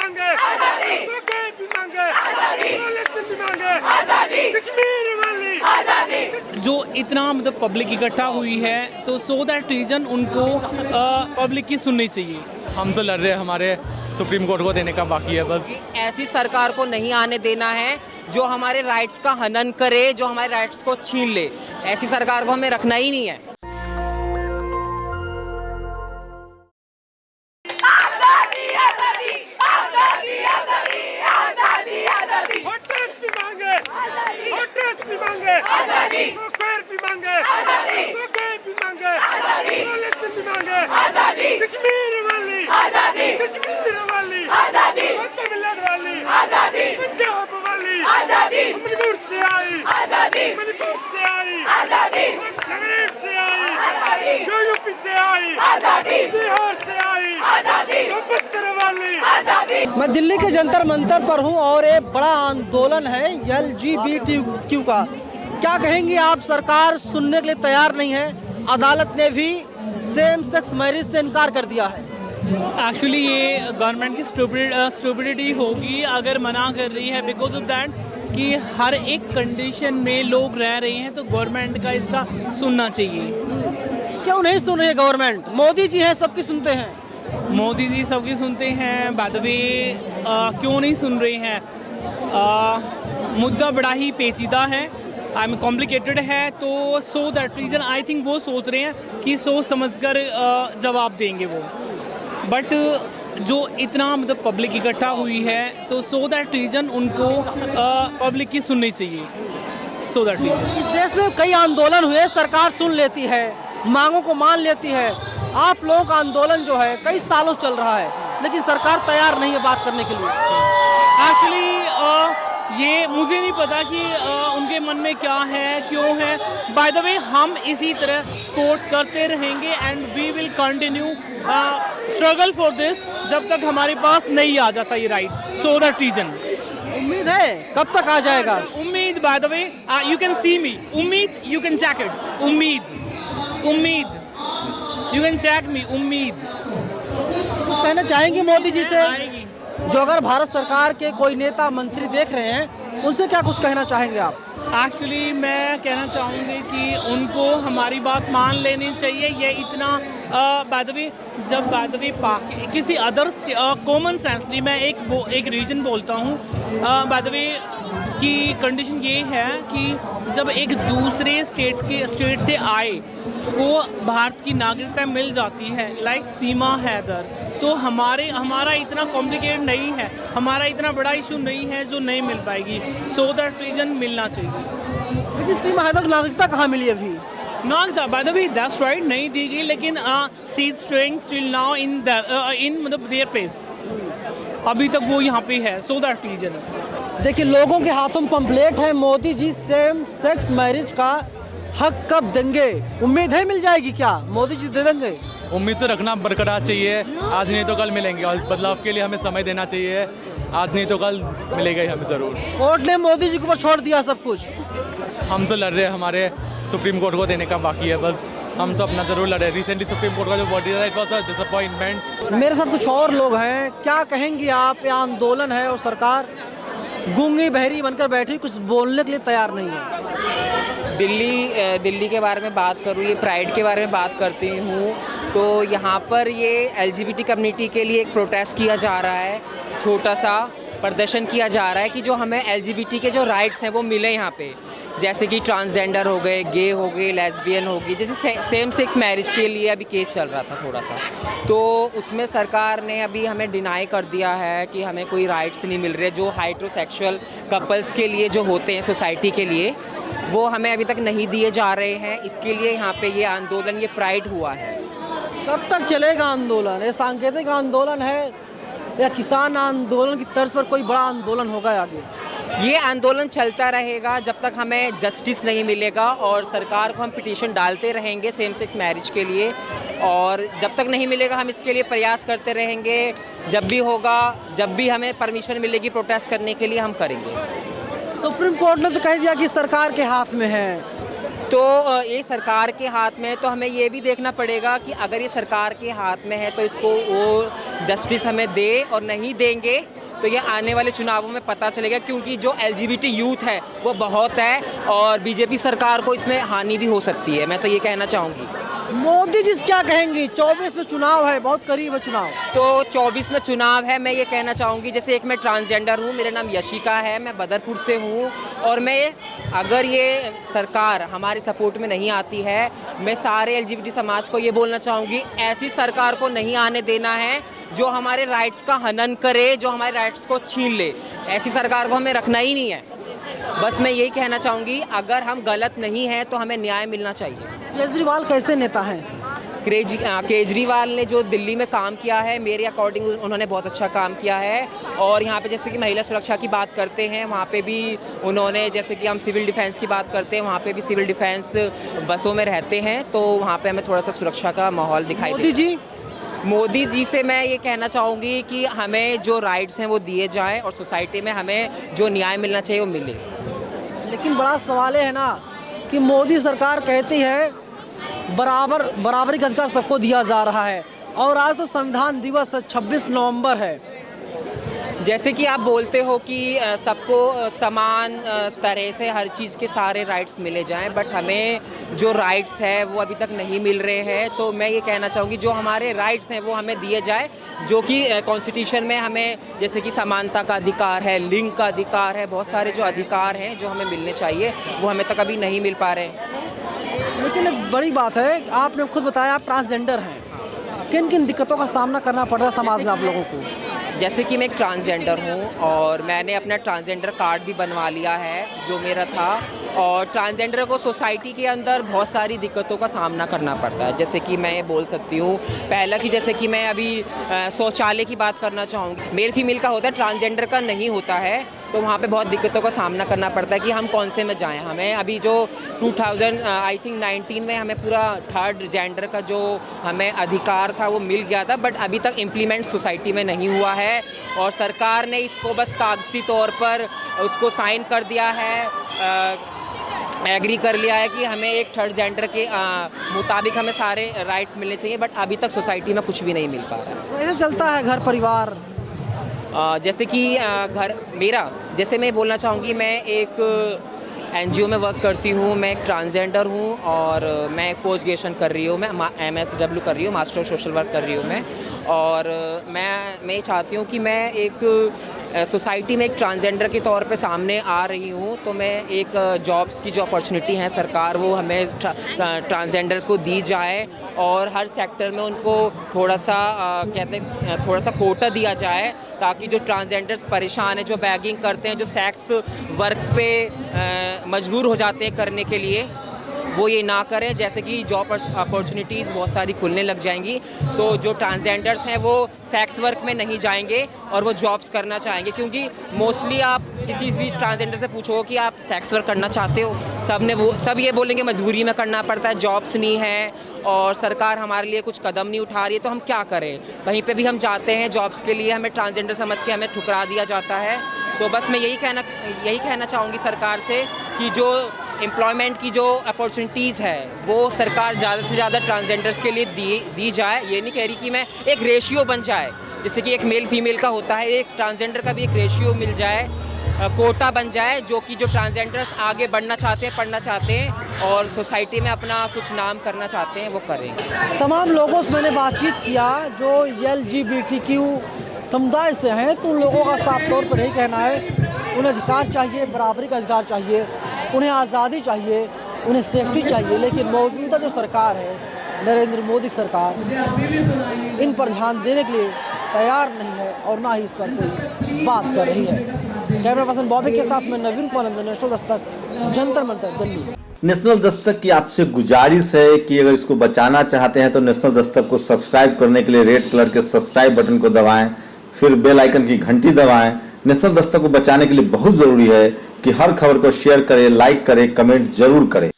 मांगे आजादी, भी मांगे आजादी, भी मांगे आजादी, कश्मीर वाली आजादी। जो इतना मतलब पब्लिक इकट्ठा हुई है तो सो दैट रीजन उनको पब्लिक की सुननी चाहिए। हम तो लड़ रहे हैं, हमारे सुप्रीम कोर्ट को देने का बाकी है बस। ऐसी सरकार को नहीं आने देना है जो हमारे राइट्स का हनन करे, जो हमारे राइट्स को छीन ले। ऐसी सरकार को हमें रखना ही नहीं है। भी मांगे आजादी, भी मांगे आजादी, भी मांगे आजादी, भी मांगे आजादी, कश्मीर वाली आजादी, कश्मीर वाली आजादी, तमिलनाडु वाली आजादी, पंजाब वाली आजादी, मणिपुर से आई आजादी, मणिपुर से आई आजादी, कश्मीर से आई आजादी, यूपी से आई आजादी, बिहार से आई आजादी, बस्तर वाली आजादी। मैं दिल्ली के जंतर मंतर पर हूं और एक बड़ा आंदोलन है LGBTQ का। क्या कहेंगे आप? सरकार सुनने के लिए तैयार नहीं है। अदालत ने भी सेम सेक्स मैरिज से इनकार कर दिया है। एक्चुअली ये गवर्नमेंट की स्टूपिडिटी होगी अगर मना कर रही है, बिकॉज ऑफ दैट कि हर एक कंडीशन में लोग रह रहे हैं तो गवर्नमेंट का इसका सुनना चाहिए। क्यों नहीं सुन रही है गवर्नमेंट? मोदी जी हैं, सबकी सुनते हैं। मोदी जी सबकी सुनते हैं, बाय द वे क्यों नहीं सुन रहे हैं? मुद्दा बड़ा ही पेचीदा है, आई एम कॉम्प्लिकेटेड है, तो so that reason I think वो सोच रहे हैं कि सोच समझकर जवाब देंगे वो। बट जो इतना मतलब पब्लिक इकट्ठा हुई है तो सो दैट रीज़न उनको पब्लिक की सुननी चाहिए। सो दैट रीज़न इस देश में कई आंदोलन हुए, सरकार सुन लेती है, मांगों को मान लेती है। आप लोगों का आंदोलन जो है कई सालों चल रहा है, लेकिन सरकार तैयार नहीं है बात करने के लिए। एक्चुअली ये मुझे नहीं पता कि उनके मन में क्या है, क्यों है। बाय द वे हम इसी तरह सपोर्ट करते रहेंगे and we will continue struggle for this जब तक हमारे पास नहीं आ जाता ये राइट। सो दैट रीजन उम्मीद है कब तक आ जाएगा? उम्मीद, by the way you can see me, उम्मीद यू कैन चेक इट, उम्मीद यू कैन चेक मी, उम्मीद। कहना चाहेंगे मोदी जी से, आएगी। जो अगर भारत सरकार के कोई नेता मंत्री देख रहे हैं, उनसे क्या कुछ कहना चाहेंगे आप? एक्चुअली मैं कहना चाहूँगी कि उनको हमारी बात मान लेनी चाहिए। ये इतना बाय द वे जब बाय द वे किसी अदर कॉमन सेंसली मैं एक रीजन बोलता हूँ बाय द वे कि कंडीशन ये है कि जब एक दूसरे स्टेट से आए को भारत की नागरिकता मिल जाती है, लाइक सीमा हैदर, तो हमारा इतना कॉम्प्लिकेटेड नहीं है, हमारा इतना बड़ा इशू नहीं है जो नहीं मिल पाएगी। सो दैट रीजन मिलना चाहिए। लेकिन सीमा हैदर को नागरिकता कहाँ मिली अभी? नागरिकता bye the way that's right नहीं दी गई, लेकिन सी स्टेइंग स्टिल नाउ इन मतलब देयर प्लेस, अभी तक वो यहाँ पे है। सो दैट रीजन देखिए, लोगों के हाथों में पंपलेट है, Modi ji same sex marriage का हक कब देंगे? उम्मीद है मिल जाएगी क्या? मोदी जी दे देंगे? उम्मीद तो रखना बरकरार चाहिए, आज नहीं तो कल मिलेंगे और बदलाव के लिए हमें समय देना चाहिए। आज नहीं तो कल मिलेगा ही हमें ज़रूर। कोर्ट ने मोदी जी के ऊपर छोड़ दिया सब कुछ। हम तो लड़ रहे हैं, हमारे सुप्रीम कोर्ट को देने का बाकी है बस। हम तो अपना ज़रूर लड़ रहे हैं। रिसेंटली सुप्रीम कोर्ट का जो वर्डिक्ट था, इट वाज अ डिसअपॉइंटमेंट। मेरे साथ कुछ और लोग हैं, क्या कहेंगे आप? ये आंदोलन है और सरकार गूंगी बहरी बनकर बैठी, कुछ बोलने के लिए तैयार नहीं है। दिल्ली के बारे में बात करूँ, ये प्राइड के बारे में बात करती हूँ, तो यहाँ पर ये LGBT कम्युनिटी के लिए एक प्रोटेस्ट किया जा रहा है, छोटा सा प्रदर्शन किया जा रहा है कि जो हमें LGBT के जो राइट्स हैं वो मिले यहाँ पे, जैसे कि ट्रांसजेंडर हो गए, गे हो गए, लेस्बियन हो गई, जैसे सेम सेक्स मैरिज के लिए अभी केस चल रहा था थोड़ा सा, तो उसमें सरकार ने अभी हमें डिनाई कर दिया है कि हमें कोई राइट्स नहीं मिल रहे। जो हेटेरोसेक्सुअल कपल्स के लिए जो होते हैं सोसाइटी के लिए, वो हमें अभी तक नहीं दिए जा रहे हैं। इसके लिए यहाँ पे ये आंदोलन, ये प्राइड हुआ है। कब तक चलेगा आंदोलन? ये सांकेतिक आंदोलन है या किसान आंदोलन की तर्ज पर कोई बड़ा आंदोलन होगा आगे? ये आंदोलन चलता रहेगा जब तक हमें जस्टिस नहीं मिलेगा, और सरकार को हम पिटीशन डालते रहेंगे सेम सेक्स मैरिज के लिए, और जब तक नहीं मिलेगा हम इसके लिए प्रयास करते रहेंगे। जब भी होगा, जब भी हमें परमिशन मिलेगी प्रोटेस्ट करने के लिए, हम करेंगे। सुप्रीम कोर्ट ने तो कह दिया कि सरकार के हाथ में है, तो ये सरकार के हाथ में है, तो हमें ये भी देखना पड़ेगा कि अगर ये सरकार के हाथ में है तो इसको वो जस्टिस हमें दे, और नहीं देंगे तो ये आने वाले चुनावों में पता चलेगा, क्योंकि जो LGBT यूथ है वो बहुत है और बीजेपी सरकार को इसमें हानि भी हो सकती है। मैं तो ये कहना चाहूँगी। मोदी जी क्या कहेंगी? 24 में चुनाव है, बहुत करीब है चुनाव। तो 24 में चुनाव है, मैं ये कहना चाहूँगी, जैसे एक मैं ट्रांसजेंडर हूँ, मेरा नाम यशिका है, मैं बदरपुर से हूँ, और मैं अगर ये सरकार हमारे सपोर्ट में नहीं आती है, मैं सारे LGBT समाज को ये बोलना चाहूँगी, ऐसी सरकार को नहीं आने देना है जो हमारे राइट्स का हनन करे, जो हमारे राइट्स को छीन ले। ऐसी सरकार को हमें रखना ही नहीं है। बस मैं यही कहना चाहूँगी, अगर हम गलत नहीं हैं तो हमें न्याय मिलना चाहिए। केजरीवाल कैसे नेता हैं? केजरीवाल ने जो दिल्ली में काम किया है, मेरे अकॉर्डिंग उन्होंने बहुत अच्छा काम किया है। और यहाँ पे जैसे कि महिला सुरक्षा की बात करते हैं, वहाँ पे भी उन्होंने, जैसे कि हम सिविल डिफेंस की बात करते हैं, वहाँ पे भी सिविल डिफेंस बसों में रहते हैं, तो वहाँ पे हमें थोड़ा सा सुरक्षा का माहौल दिखाई मोदी जी से मैं ये कहना चाहूँगी कि हमें जो राइट्स हैं वो दिए जाएँ और सोसाइटी में हमें जो न्याय मिलना चाहिए वो मिले। लेकिन बड़ा सवाल है ना कि मोदी सरकार कहती है बराबरी का अधिकार सबको दिया जा रहा है, और आज तो संविधान दिवस है, 26 नवंबर है। जैसे कि आप बोलते हो कि सबको समान तरह से हर चीज़ के सारे राइट्स मिले जाएं, बट हमें जो राइट्स है वो अभी तक नहीं मिल रहे हैं। तो मैं ये कहना चाहूँगी, जो हमारे राइट्स हैं वो हमें दिए जाए, जो कि कॉन्स्टिट्यूशन में हमें, जैसे कि समानता का अधिकार है, लिंग का अधिकार है, बहुत सारे जो अधिकार हैं जो हमें मिलने चाहिए वो हमें तक अभी नहीं मिल पा रहे हैं। लेकिन एक बड़ी बात है, आपने खुद बताया आप ट्रांसजेंडर हैं, किन किन दिक्कतों का सामना करना पड़ता है समाज में आप लोगों को? जैसे कि मैं एक ट्रांसजेंडर हूँ और मैंने अपना ट्रांसजेंडर कार्ड भी बनवा लिया है जो मेरा था, और ट्रांसजेंडर को सोसाइटी के अंदर बहुत सारी दिक्कतों का सामना करना पड़ता है। जैसे कि मैं ये बोल सकती हूँ, पहला कि जैसे कि मैं अभी शौचालय की बात करना चाहूँगी, मेल फीमेल का होता है, ट्रांसजेंडर का नहीं होता है, तो वहाँ पे बहुत दिक्कतों का सामना करना पड़ता है कि हम कौन से में जाएं। हमें अभी जो 2019 में हमें पूरा थर्ड जेंडर का जो हमें अधिकार था वो मिल गया था, बट अभी तक इम्प्लीमेंट सोसाइटी में नहीं हुआ है, और सरकार ने इसको बस कागजी तौर पर उसको साइन कर दिया है, एग्री कर लिया है कि हमें एक थर्ड जेंडर के मुताबिक हमें सारे राइट्स मिलने चाहिए, बट अभी तक सोसाइटी में कुछ भी नहीं मिल पा रहा है। तो ऐसे चलता है घर परिवार। जैसे कि जैसे मैं बोलना चाहूँगी, मैं एक NGO में वर्क करती हूँ, मैं एक ट्रांसजेंडर हूँ और मैं पोस्ट ग्रेजुएशन कर रही हूँ, मैं MSW कर रही हूँ, मास्टर सोशल वर्क कर रही हूँ मैं। और मैं चाहती हूँ कि मैं एक सोसाइटी में एक ट्रांसजेंडर के तौर पे सामने आ रही हूँ, तो मैं एक जॉब्स की जो अपॉर्चुनिटी है सरकार वो हमें ट्रांसजेंडर को दी जाए, और हर सेक्टर में उनको थोड़ा सा कोटा दिया जाए, ताकि जो ट्रांसजेंडर्स परेशान हैं, जो बैगिंग करते हैं, जो सेक्स वर्क पे मजबूर हो जाते हैं करने के लिए, वो ये ना करें। जैसे कि जॉब अपॉर्चुनिटीज़ बहुत सारी खुलने लग जाएंगी, तो जो ट्रांसजेंडर्स हैं वो सेक्स वर्क में नहीं जाएंगे और वो जॉब्स करना चाहेंगे, क्योंकि मोस्टली आप किसी भी ट्रांसजेंडर से पूछो कि आप सेक्स वर्क करना चाहते हो, सब ये बोलेंगे मजबूरी में करना पड़ता है, जॉब्स नहीं है और सरकार हमारे लिए कुछ कदम नहीं उठा रही है, तो हम क्या करें। कहीं पे भी हम जाते हैं जॉब्स के लिए, हमें ट्रांसजेंडर समझ के हमें ठुकरा दिया जाता है। तो बस मैं यही कहना चाहूँगी सरकार से कि जो एम्प्लॉयमेंट की जो अपॉर्चुनिटीज़ है वो सरकार ज़्यादा से ज़्यादा ट्रांसजेंडर्स के लिए दी जाए। ये नहीं कह रही कि मैं एक रेशियो बन जाए, जैसे कि एक मेल फीमेल का होता है, एक ट्रांसजेंडर का भी एक रेशियो मिल जाए, कोटा बन जाए, जो कि जो ट्रांसजेंडर्स आगे बढ़ना चाहते हैं, पढ़ना चाहते हैं और सोसाइटी में अपना कुछ नाम करना चाहते हैं, वो करें। तमाम लोगों से मैंने बातचीत किया जो LGBTQ समुदाय से हैं, तो उन लोगों का साफ तौर पर यही कहना है, उन्हें अधिकार चाहिए, बराबरी का अधिकार चाहिए, उन्हें आज़ादी चाहिए, उन्हें सेफ्टी चाहिए। लेकिन मौजूदा जो सरकार है, नरेंद्र मोदी की सरकार, इन पर ध्यान देने के लिए तैयार नहीं है और ना ही इस पर कोई बात कर रही है। कैमरा पर्सन बॉबी के साथ में नवीन कुमार नंदन, नेशनल दस्तक, जंतर मंतर, दिल्ली। नेशनल दस्तक की आपसे गुजारिश है कि अगर इसको बचाना चाहते हैं तो नेशनल दस्तक को सब्सक्राइब करने के लिए रेड कलर के सब्सक्राइब बटन को दबाएं, फिर बेल आइकन की घंटी दबाएं। नेशनल दस्तक को बचाने के लिए बहुत जरूरी है कि हर खबर को शेयर करें, लाइक करें, कमेंट जरूर करें।